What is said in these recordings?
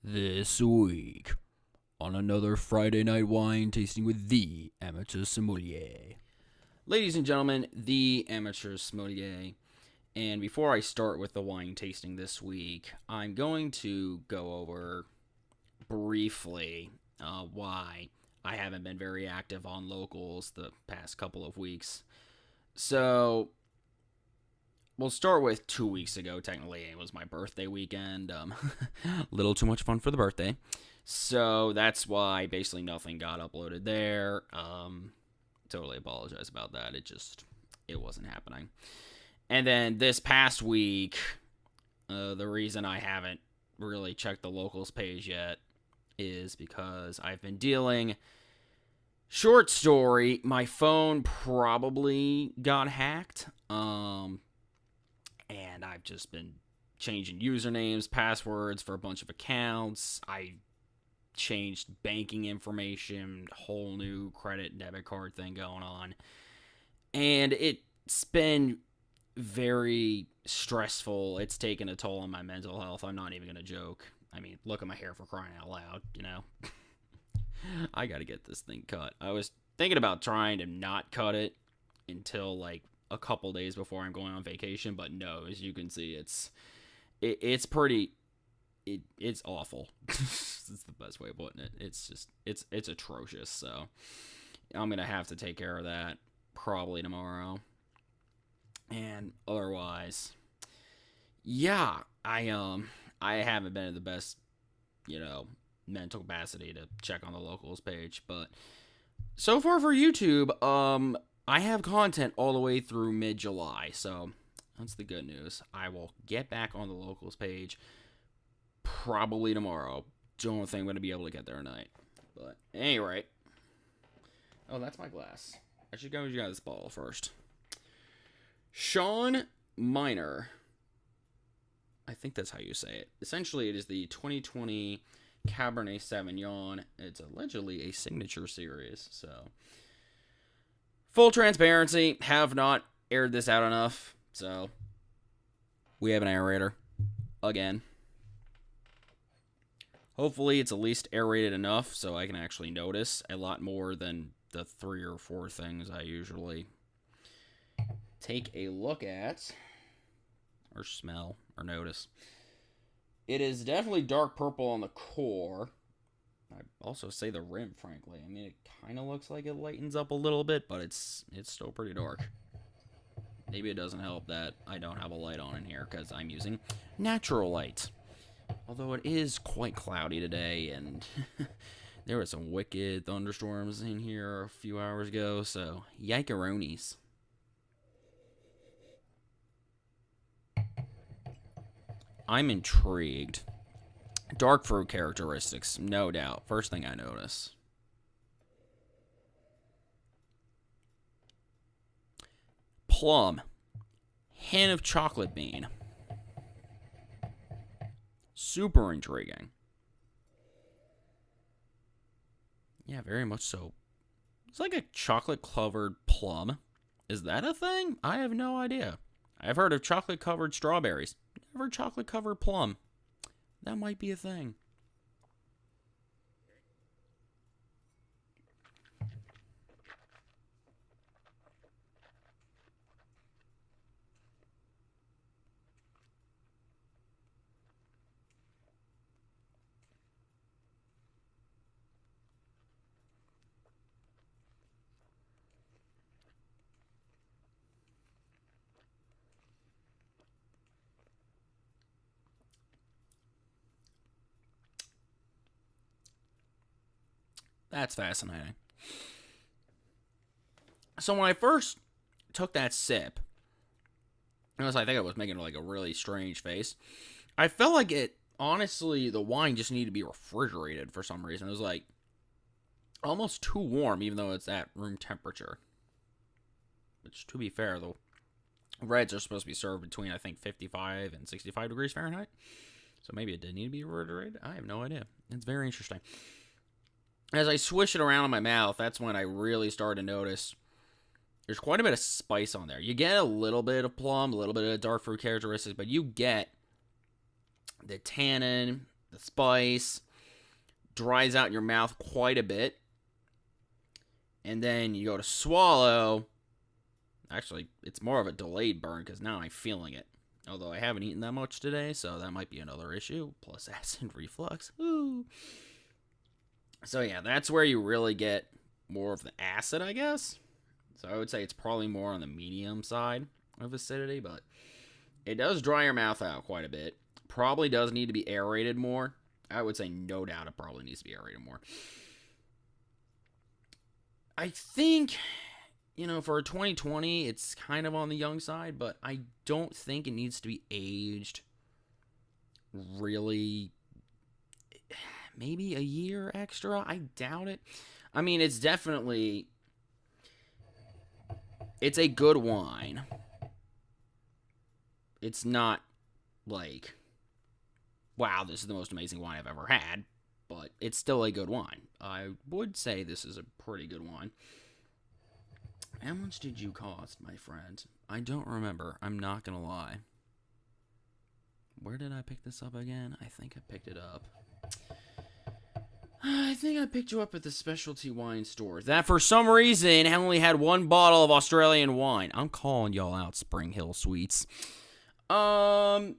This week, on another Friday night wine tasting with the amateur sommelier. Ladies and gentlemen, the amateur sommelier. And before I start with the wine tasting this week, I'm going to go over briefly why I haven't been very active on locals the past couple of weeks. So, we'll start with 2 weeks ago. Technically, it was my birthday weekend. Little too much fun for the birthday. So that's why basically nothing got uploaded there. Totally apologize about that. It wasn't happening. And then this past week, the reason I haven't really checked the locals page yet is because I've been dealing. Short story, my phone probably got hacked. And I've just been changing usernames, passwords for a bunch of accounts. I changed banking information, whole new credit and debit card thing going on. And it's been very stressful. It's taken a toll on my mental health. I'm not even going to joke. I mean, look at my hair for crying out loud, you know. I got to get this thing cut. I was thinking about trying to not cut it until like a couple days before I'm going on vacation, but no, as you can see, it's awful. It's the best way of putting it. It's atrocious. So I'm gonna have to take care of that probably tomorrow. And otherwise, yeah, I haven't been in the best, mental capacity to check on the locals page, but so far for YouTube, I have content all the way through mid-July, so that's the good news. I will get back on the locals page probably tomorrow. Don't think I'm going to be able to get there tonight. But anyway. Oh, that's my glass. I should go use this bottle first. Sean Minor. I think that's how you say it. Essentially, it is the 2020 Cabernet Sauvignon. It's allegedly a signature series, so full transparency, have not aired this out enough, so we have an aerator again. Hopefully it's at least aerated enough so I can actually notice a lot more than the 3 or 4 things I usually take a look at or smell or notice. It is definitely dark purple on the core. I'd also say the rim, frankly. I mean, it kind of looks like it lightens up a little bit, but it's still pretty dark. Maybe it doesn't help that I don't have a light on in here because I'm using natural light. Although it is quite cloudy today, and there were some wicked thunderstorms in here a few hours ago, so yikeroonies. I'm intrigued. Dark fruit characteristics, no doubt. First thing I notice. Plum. Hint of chocolate bean. Super intriguing. Yeah, very much so. It's like a chocolate-covered plum. Is that a thing? I have no idea. I've heard of chocolate-covered strawberries. Never chocolate-covered plum. That might be a thing. That's fascinating. So when I first took that sip, I think I was making like a really strange face. I felt like honestly, the wine just needed to be refrigerated for some reason. It was like almost too warm, even though it's at room temperature. Which, to be fair, the reds are supposed to be served between, I think, 55 and 65 degrees Fahrenheit. So maybe it did need to be refrigerated. I have no idea. It's very interesting. As I swish it around in my mouth, that's when I really started to notice there's quite a bit of spice on there. You get a little bit of plum, a little bit of dark fruit characteristics, but you get the tannin, the spice, dries out your mouth quite a bit. And then you go to swallow. Actually, it's more of a delayed burn because now I'm feeling it. Although I haven't eaten that much today, so that might be another issue. Plus acid reflux. Woo. So yeah, that's where you really get more of the acid, I guess. So I would say it's probably more on the medium side of acidity, but it does dry your mouth out quite a bit. Probably does need to be aerated more. I would say no doubt it probably needs to be aerated more. I think, for 2020, it's kind of on the young side, but I don't think it needs to be aged really, maybe a year extra. I doubt it. I mean, it's a good wine. It's not like, wow, this is the most amazing wine I've ever had, but it's still a good wine. I would say this is a pretty good wine. How much did you cost, my friend? I don't remember. I'm not going to lie. Where did I pick this up again? I think I picked it up. I think I picked you up at the specialty wine store. That, for some reason, only had one bottle of Australian wine. I'm calling y'all out, Spring Hill Sweets. Yeah.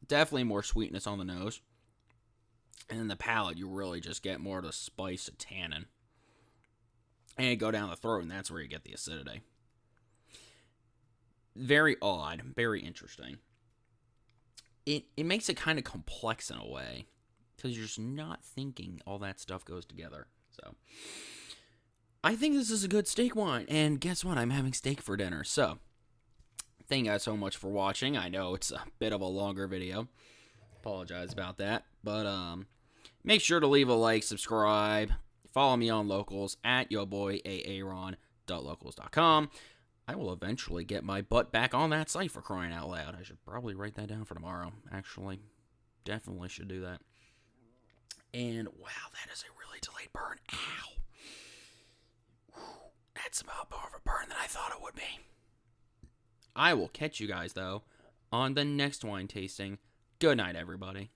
Definitely more sweetness on the nose. And in the palate, you really just get more of the spice of tannin. And it go down the throat, and that's where you get the acidity. Very odd. Very interesting. It makes it kind of complex in a way. Because you're just not thinking all that stuff goes together. So, I think this is a good steak wine. And guess what? I'm having steak for dinner. So, thank you guys so much for watching. I know it's a bit of a longer video. Apologize about that. But, make sure to leave a like, subscribe. Follow me on Locals at yoboyaaron.locals.com. I will eventually get my butt back on that site, for crying out loud. I should probably write that down for tomorrow. Actually, definitely should do that. And, wow, that is a really delayed burn. Ow. Whew, that's about more of a burn than I thought it would be. I will catch you guys, though, on the next wine tasting. Good night, everybody.